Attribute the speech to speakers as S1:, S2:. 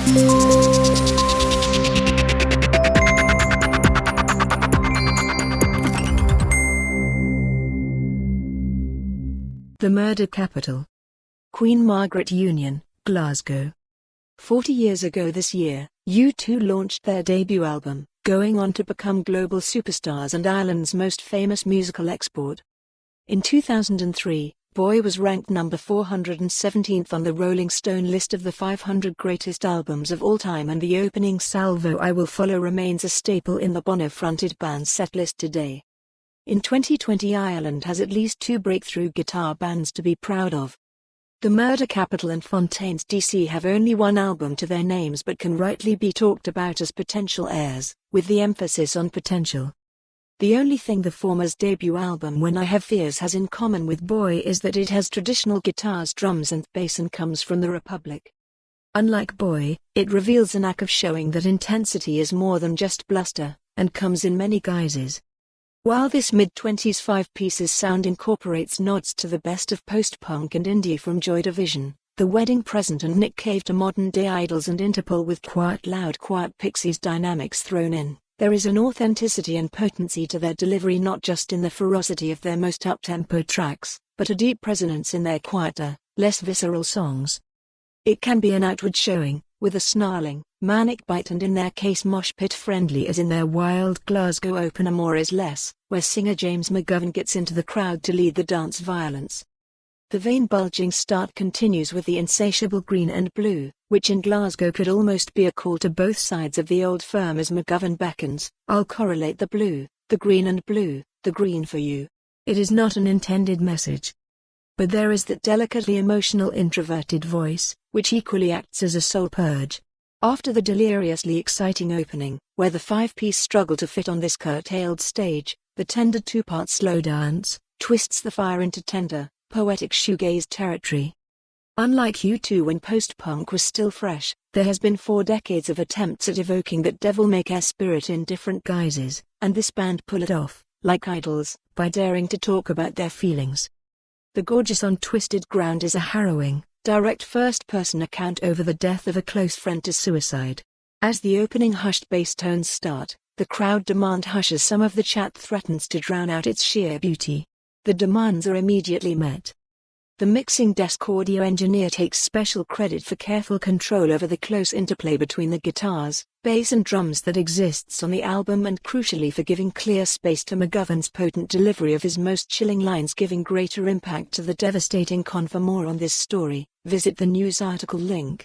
S1: The murder capital. Queen Margaret Union, Glasgow. 40 years ago this year, U2 launched their debut album, going on to become global superstars and Ireland's most famous musical export. In 2003, Boy was ranked number 417th on the Rolling Stone list of the 500 greatest albums of all time, and the opening salvo I Will Follow remains a staple in the Bono-fronted band's setlist today. In 2020, Ireland has at least 2 breakthrough guitar bands to be proud of. The Murder Capital and Fontaines DC have only one album to their names but can rightly be talked about as potential heirs, with the emphasis on potential. The only thing the former's debut album When I Have Fears has in common with Boy is that it has traditional guitars, drums and bass and comes from the Republic. Unlike Boy, it reveals a knack of showing that intensity is more than just bluster, and comes in many guises. While this mid-20s 5-pieces sound incorporates nods to the best of post-punk and indie from Joy Division, The Wedding Present and Nick Cave to modern-day Idols and Interpol with quiet loud quiet Pixies dynamics thrown in, there is an authenticity and potency to their delivery, not just in the ferocity of their most up-tempo tracks, but a deep resonance in their quieter, less visceral songs. It can be an outward showing, with a snarling, manic bite, and in their case mosh pit friendly as in their wild Glasgow opener More Is Less, where singer James McGovern gets into the crowd to lead the dance violence. The vein-bulging start continues with the insatiable Green and Blue, which in Glasgow could almost be a call to both sides of the old firm as McGovern beckons, I'll correlate the blue, the green and blue, the green for you. It is not an intended message. But there is that delicately emotional introverted voice, which equally acts as a soul purge. After the deliriously exciting opening, where the 5-piece struggle to fit on this curtailed stage, the tender 2-part slow dance twists the fire into tender, poetic shoegaze territory. Unlike U2 when post-punk was still fresh, there has been 4 decades of attempts at evoking that devil-may-care spirit in different guises, and this band pull it off, like Idols, by daring to talk about their feelings. The Gorgeous on Twisted Ground is a harrowing, direct first-person account over the death of a close friend to suicide. As the opening hushed bass tones start, the crowd demand hushes. Some of the chat threatens to drown out its sheer beauty. The demands are immediately met. The mixing desk audio engineer takes special credit for careful control over the close interplay between the guitars, bass and drums that exists on the album, and crucially for giving clear space to McGovern's potent delivery of his most chilling lines, giving greater impact to the devastating con. For more on this story, visit the news article link.